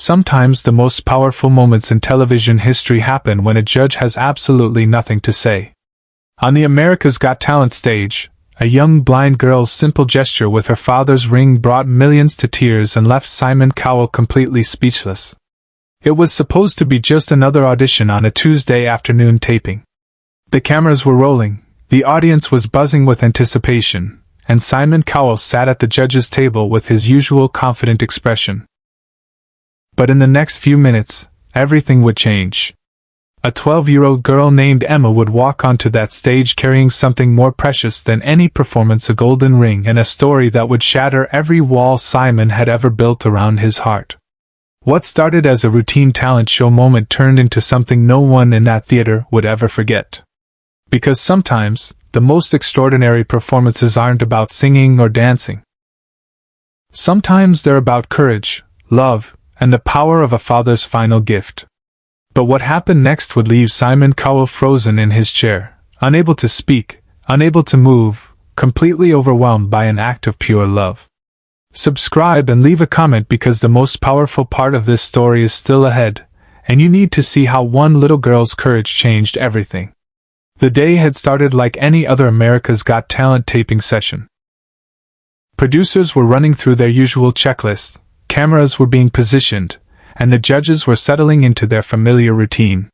Sometimes the most powerful moments in television history happen when a judge has absolutely nothing to say. On the America's Got Talent stage, a young blind girl's simple gesture with her father's ring brought millions to tears and left Simon Cowell completely speechless. It was supposed to be just another audition on a Tuesday afternoon taping. The cameras were rolling, the audience was buzzing with anticipation, and Simon Cowell sat at the judge's table with his usual confident expression. But in the next few minutes, everything would change. A 12-year-old girl named Emma would walk onto that stage carrying something more precious than any performance, a golden ring and a story that would shatter every wall Simon had ever built around his heart. What started as a routine talent show moment turned into something no one in that theater would ever forget. Because sometimes, the most extraordinary performances aren't about singing or dancing. Sometimes they're about courage, love, and the power of a father's final gift. But what happened next would leave Simon Cowell frozen in his chair, unable to speak, unable to move, completely overwhelmed by an act of pure love. Subscribe and leave a comment because the most powerful part of this story is still ahead, and you need to see how one little girl's courage changed everything. The day had started like any other America's Got Talent taping session. Producers were running through their usual checklist, cameras were being positioned, and the judges were settling into their familiar routine.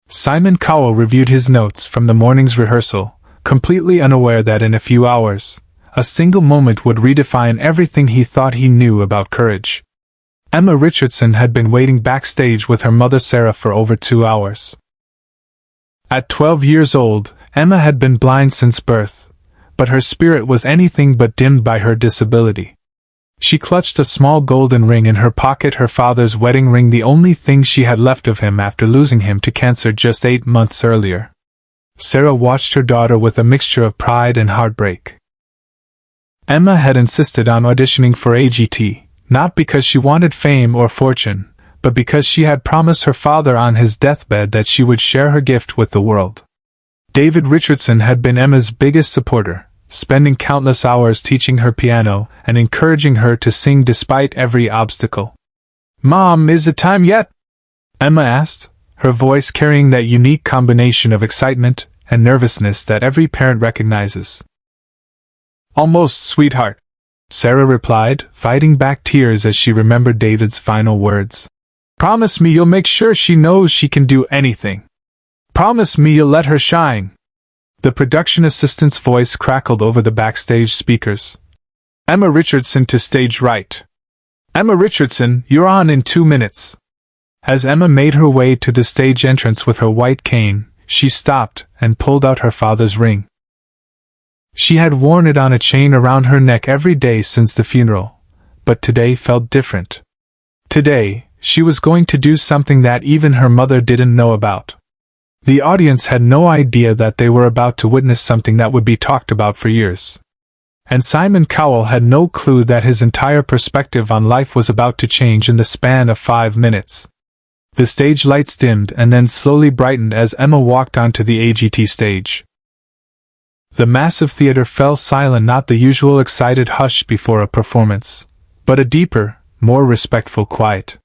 Simon Cowell reviewed his notes from the morning's rehearsal, completely unaware that in a few hours, a single moment would redefine everything he thought he knew about courage. Emma Richardson had been waiting backstage with her mother Sarah for over 2 hours. At 12 years old, Emma had been blind since birth, but her spirit was anything but dimmed by her disability. She clutched a small golden ring in her pocket, her father's wedding ring, the only thing she had left of him after losing him to cancer just 8 months earlier. Sarah watched her daughter with a mixture of pride and heartbreak. Emma had insisted on auditioning for AGT, not because she wanted fame or fortune, but because she had promised her father on his deathbed that she would share her gift with the world. David Richardson had been Emma's biggest supporter, spending countless hours teaching her piano and encouraging her to sing despite every obstacle. "Mom, is it time yet?" Emma asked, her voice carrying that unique combination of excitement and nervousness that every parent recognizes. "Almost, sweetheart," Sarah replied, fighting back tears as she remembered David's final words. "Promise me you'll make sure she knows she can do anything. Promise me you'll let her shine." The production assistant's voice crackled over the backstage speakers. "Emma Richardson to stage right. Emma Richardson, you're on in 2 minutes." As Emma made her way to the stage entrance with her white cane, she stopped and pulled out her father's ring. She had worn it on a chain around her neck every day since the funeral, but today felt different. Today, she was going to do something that even her mother didn't know about. The audience had no idea that they were about to witness something that would be talked about for years. And Simon Cowell had no clue that his entire perspective on life was about to change in the span of 5 minutes. The stage lights dimmed and then slowly brightened as Emma walked onto the AGT stage. The massive theater fell silent, not the usual excited hush before a performance, but a deeper, more respectful quiet.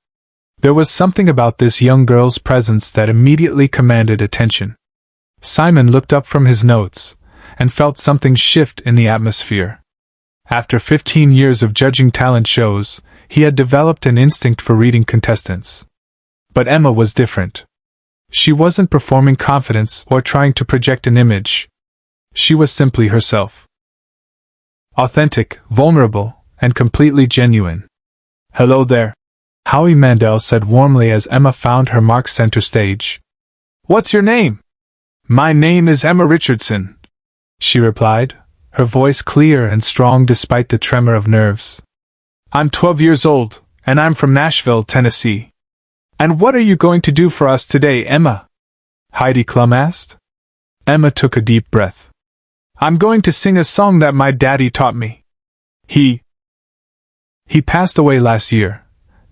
There was something about this young girl's presence that immediately commanded attention. Simon looked up from his notes and felt something shift in the atmosphere. After 15 years of judging talent shows, he had developed an instinct for reading contestants. But Emma was different. She wasn't performing confidence or trying to project an image. She was simply herself. Authentic, vulnerable, and completely genuine. "Hello there," Howie Mandel said warmly as Emma found her mark center stage. "What's your name?" "My name is Emma Richardson," she replied, her voice clear and strong despite the tremor of nerves. "I'm 12 years old, and I'm from Nashville, Tennessee." "And what are you going to do for us today, Emma?" Heidi Klum asked. Emma took a deep breath. "I'm going to sing a song that my daddy taught me. He passed away last year,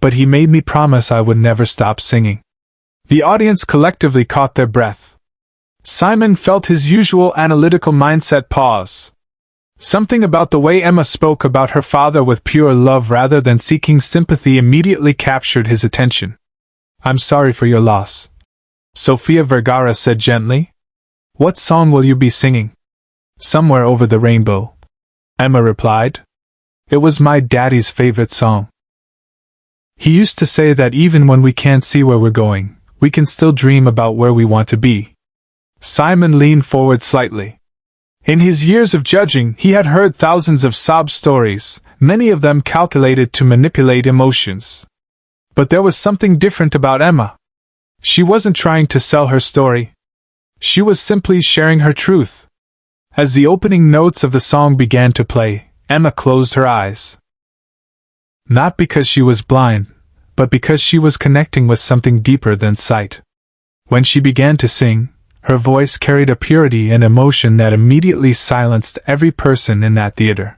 but he made me promise I would never stop singing." The audience collectively caught their breath. Simon felt his usual analytical mindset pause. Something about the way Emma spoke about her father with pure love rather than seeking sympathy immediately captured his attention. "I'm sorry for your loss," Sofia Vergara said gently. "What song will you be singing?" "Somewhere Over the Rainbow," Emma replied. "It was my daddy's favorite song. He used to say that even when we can't see where we're going, we can still dream about where we want to be." Simon leaned forward slightly. In his years of judging, he had heard thousands of sob stories, many of them calculated to manipulate emotions. But there was something different about Emma. She wasn't trying to sell her story. She was simply sharing her truth. As the opening notes of the song began to play, Emma closed her eyes. Not because she was blind, but because she was connecting with something deeper than sight. When she began to sing, her voice carried a purity and emotion that immediately silenced every person in that theater.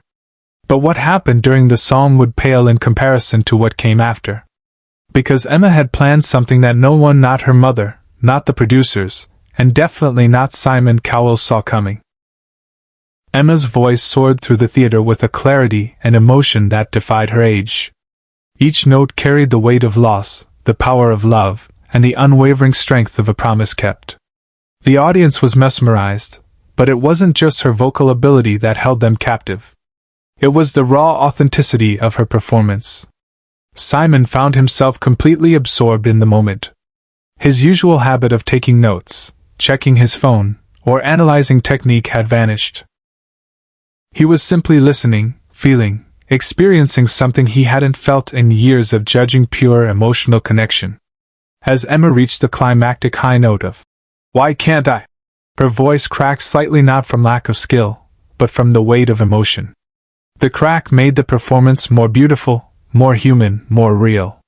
But what happened during the song would pale in comparison to what came after. Because Emma had planned something that no one, not her mother, not the producers, and definitely not Simon Cowell, saw coming. Emma's voice soared through the theater with a clarity and emotion that defied her age. Each note carried the weight of loss, the power of love, and the unwavering strength of a promise kept. The audience was mesmerized, but it wasn't just her vocal ability that held them captive. It was the raw authenticity of her performance. Simon found himself completely absorbed in the moment. His usual habit of taking notes, checking his phone, or analyzing technique had vanished. He was simply listening, feeling, experiencing something he hadn't felt in years of judging, pure emotional connection. As Emma reached the climactic high note of "Why can't I?" her voice cracked slightly, not from lack of skill, but from the weight of emotion. The crack made the performance more beautiful, more human, more real.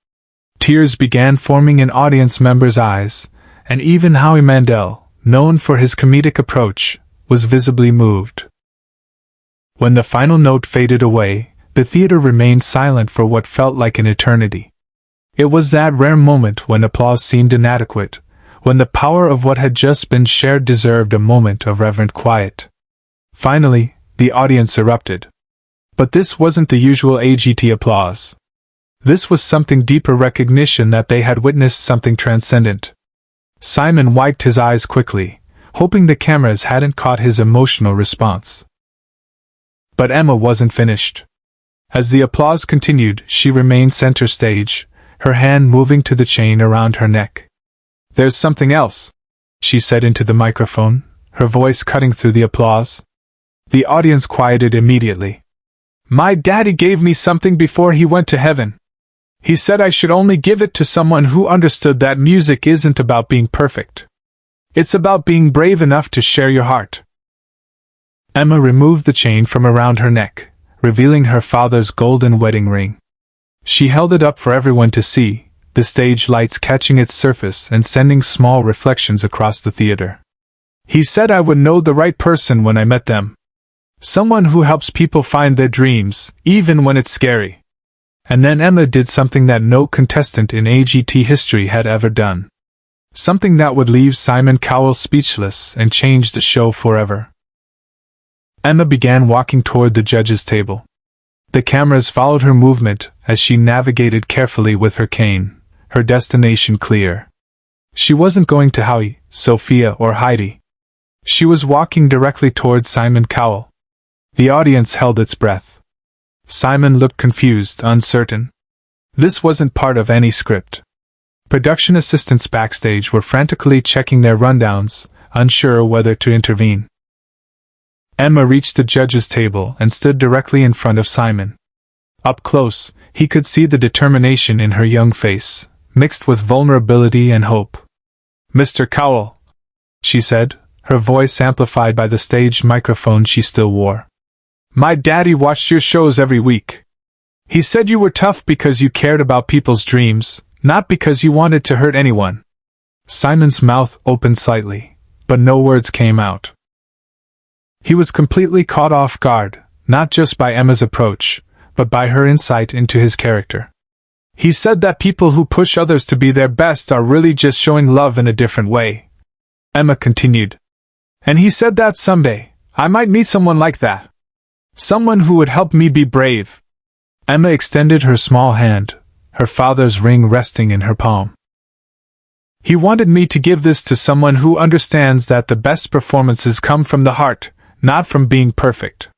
Tears began forming in audience members' eyes, and even Howie Mandel, known for his comedic approach, was visibly moved. When the final note faded away, the theater remained silent for what felt like an eternity. It was that rare moment when applause seemed inadequate, when the power of what had just been shared deserved a moment of reverent quiet. Finally, the audience erupted. But this wasn't the usual AGT applause. This was something deeper, recognition that they had witnessed something transcendent. Simon wiped his eyes quickly, hoping the cameras hadn't caught his emotional response. But Emma wasn't finished. As the applause continued, she remained center stage, her hand moving to the chain around her neck. "There's something else," she said into the microphone, her voice cutting through the applause. The audience quieted immediately. "My daddy gave me something before he went to heaven. He said I should only give it to someone who understood that music isn't about being perfect. It's about being brave enough to share your heart." Emma removed the chain from around her neck, revealing her father's golden wedding ring. She held it up for everyone to see, the stage lights catching its surface and sending small reflections across the theater. "He said I would know the right person when I met them. Someone who helps people find their dreams, even when it's scary." And then Emma did something that no contestant in AGT history had ever done. Something that would leave Simon Cowell speechless and change the show forever. Emma began walking toward the judges' table. The cameras followed her movement as she navigated carefully with her cane, her destination clear. She wasn't going to Howie, Sofia, or Heidi. She was walking directly toward Simon Cowell. The audience held its breath. Simon looked confused, uncertain. This wasn't part of any script. Production assistants backstage were frantically checking their rundowns, unsure whether to intervene. Emma reached the judges' table and stood directly in front of Simon. Up close, he could see the determination in her young face, mixed with vulnerability and hope. "Mr. Cowell," she said, her voice amplified by the stage microphone she still wore. "My daddy watched your shows every week. He said you were tough because you cared about people's dreams, not because you wanted to hurt anyone." Simon's mouth opened slightly, but no words came out. He was completely caught off guard, not just by Emma's approach, but by her insight into his character. "He said that people who push others to be their best are really just showing love in a different way," Emma continued. "And he said that someday, I might meet someone like that. Someone who would help me be brave. Emma extended her small hand, her father's ring resting in her palm. He wanted me to give this to someone who understands that the best performances come from the heart, not from being perfect.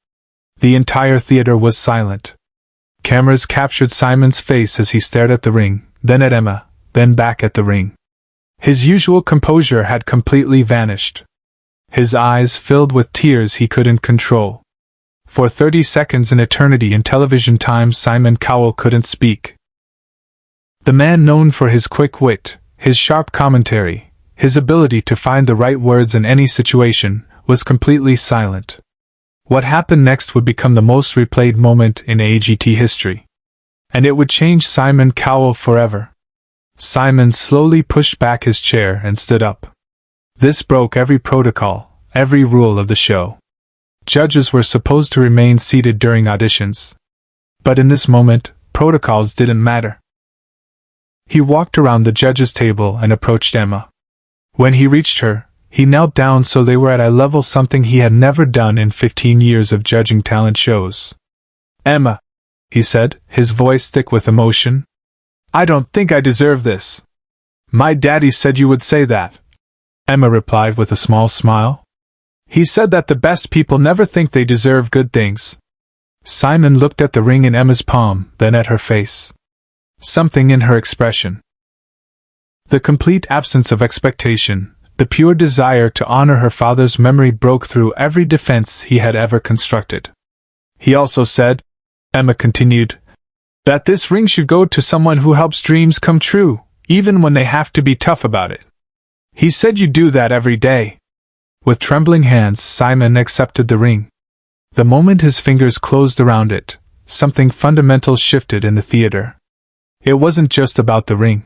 The entire theater was silent. Cameras captured Simon's face as he stared at the ring, then at Emma, then back at the ring. His usual composure had completely vanished. His eyes filled with tears he couldn't control. For 30 seconds, an eternity in television time, Simon Cowell couldn't speak. The man known for his quick wit, his sharp commentary, his ability to find the right words in any situation, was completely silent. What happened next would become the most replayed moment in AGT history. And it would change Simon Cowell forever. Simon slowly pushed back his chair and stood up. This broke every protocol, every rule of the show. Judges were supposed to remain seated during auditions. But in this moment, protocols didn't matter. He walked around the judges' table and approached Emma. When he reached her, he knelt down so they were at eye level, something he had never done in 15 years of judging talent shows. "Emma," he said, his voice thick with emotion, "I don't think I deserve this." "My daddy said you would say that," Emma replied with a small smile. "He said that the best people never think they deserve good things." Simon looked at the ring in Emma's palm, then at her face. Something in her expression. The complete absence of expectation, the pure desire to honor her father's memory broke through every defense he had ever constructed. "He also said," Emma continued, "that this ring should go to someone who helps dreams come true, even when they have to be tough about it. He said you do that every day." With trembling hands, Simon accepted the ring. The moment his fingers closed around it, something fundamental shifted in the theater. It wasn't just about the ring.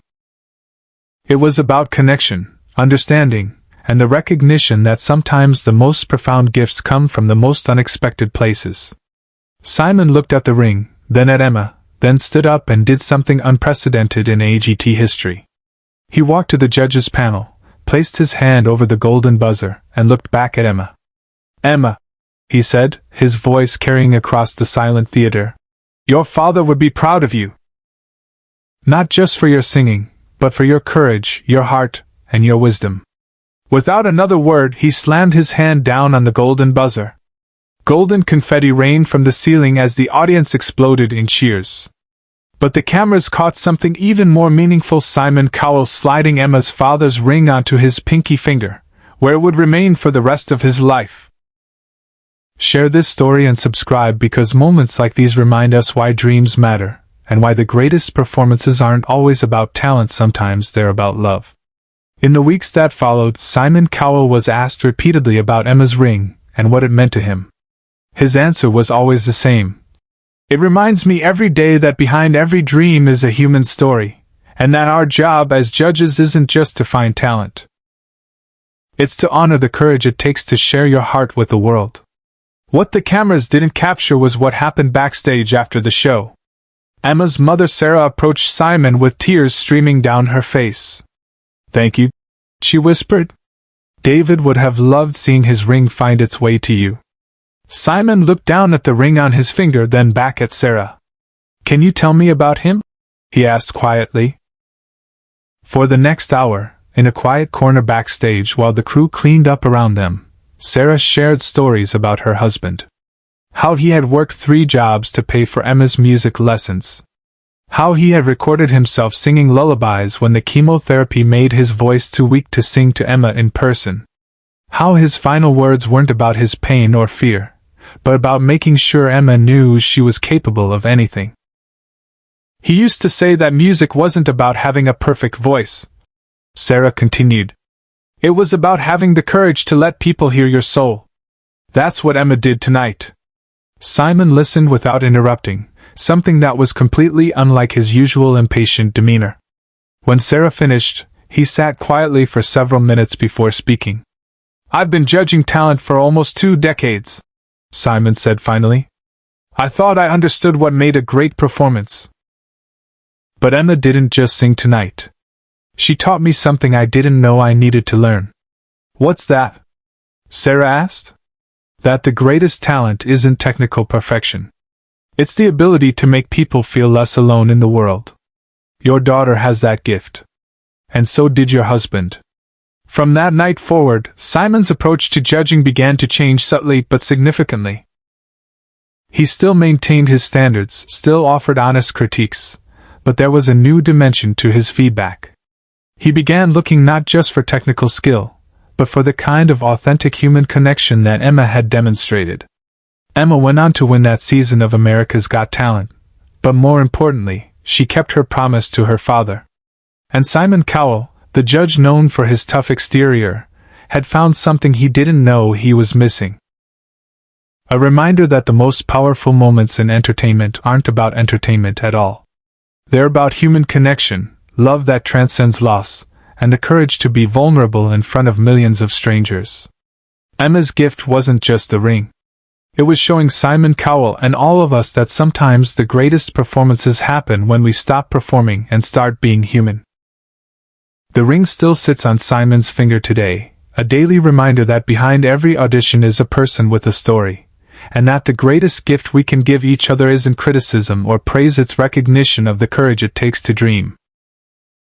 It was about connection, understanding, and the recognition that sometimes the most profound gifts come from the most unexpected places. Simon looked at the ring, then at Emma, then stood up and did something unprecedented in AGT history. He walked to the judges' panel, placed his hand over the golden buzzer, and looked back at Emma. "Emma," he said, his voice carrying across the silent theater, "your father would be proud of you. Not just for your singing, but for your courage, your heart, and your wisdom." Without another word, he slammed his hand down on the golden buzzer. Golden confetti rained from the ceiling as the audience exploded in cheers. But the cameras caught something even more meaningful: Simon Cowell sliding Emma's father's ring onto his pinky finger, where it would remain for the rest of his life. Share this story and subscribe, because moments like these remind us why dreams matter, and why the greatest performances aren't always about talent, sometimes they're about love. In the weeks that followed, Simon Cowell was asked repeatedly about Emma's ring and what it meant to him. His answer was always the same. "It reminds me every day that behind every dream is a human story, and that our job as judges isn't just to find talent. It's to honor the courage it takes to share your heart with the world." What the cameras didn't capture was what happened backstage after the show. Emma's mother Sarah approached Simon with tears streaming down her face. "Thank you," she whispered. "David would have loved seeing his ring find its way to you." Simon looked down at the ring on his finger, then back at Sarah. "Can you tell me about him?" he asked quietly. For the next hour, in a quiet corner backstage while the crew cleaned up around them, Sarah shared stories about her husband. How he had worked 3 jobs to pay for Emma's music lessons. How he had recorded himself singing lullabies when the chemotherapy made his voice too weak to sing to Emma in person. How his final words weren't about his pain or fear, but about making sure Emma knew she was capable of anything. He used to say that music wasn't about having a perfect voice, Sarah continued. It was about having the courage to let people hear your soul. That's what Emma did tonight. Simon listened without interrupting, something that was completely unlike his usual impatient demeanor. When Sarah finished, he sat quietly for several minutes before speaking. "I've been judging talent for almost 2 decades, Simon said finally. "I thought I understood what made a great performance. But Emma didn't just sing tonight. She taught me something I didn't know I needed to learn." "What's that?" Sarah asked. that the greatest talent isn't technical perfection. It's the ability to make people feel less alone in the world. Your daughter has that gift. And so did your husband. From that night forward, Simon's approach to judging began to change subtly but significantly. He still maintained his standards, still offered honest critiques, but there was a new dimension to his feedback. He began looking not just for technical skill, but for the kind of authentic human connection that Emma had demonstrated. Emma went on to win that season of America's Got Talent, but more importantly, she kept her promise to her father. And Simon Cowell, the judge known for his tough exterior, had found something he didn't know he was missing. A reminder that the most powerful moments in entertainment aren't about entertainment at all. They're about human connection, love that transcends loss, and the courage to be vulnerable in front of millions of strangers. Emma's gift wasn't just the ring. It was showing Simon Cowell and all of us that sometimes the greatest performances happen when we stop performing and start being human. The ring still sits on Simon's finger today, a daily reminder that behind every audition is a person with a story, and that the greatest gift we can give each other isn't criticism or praise, it's recognition of the courage it takes to dream.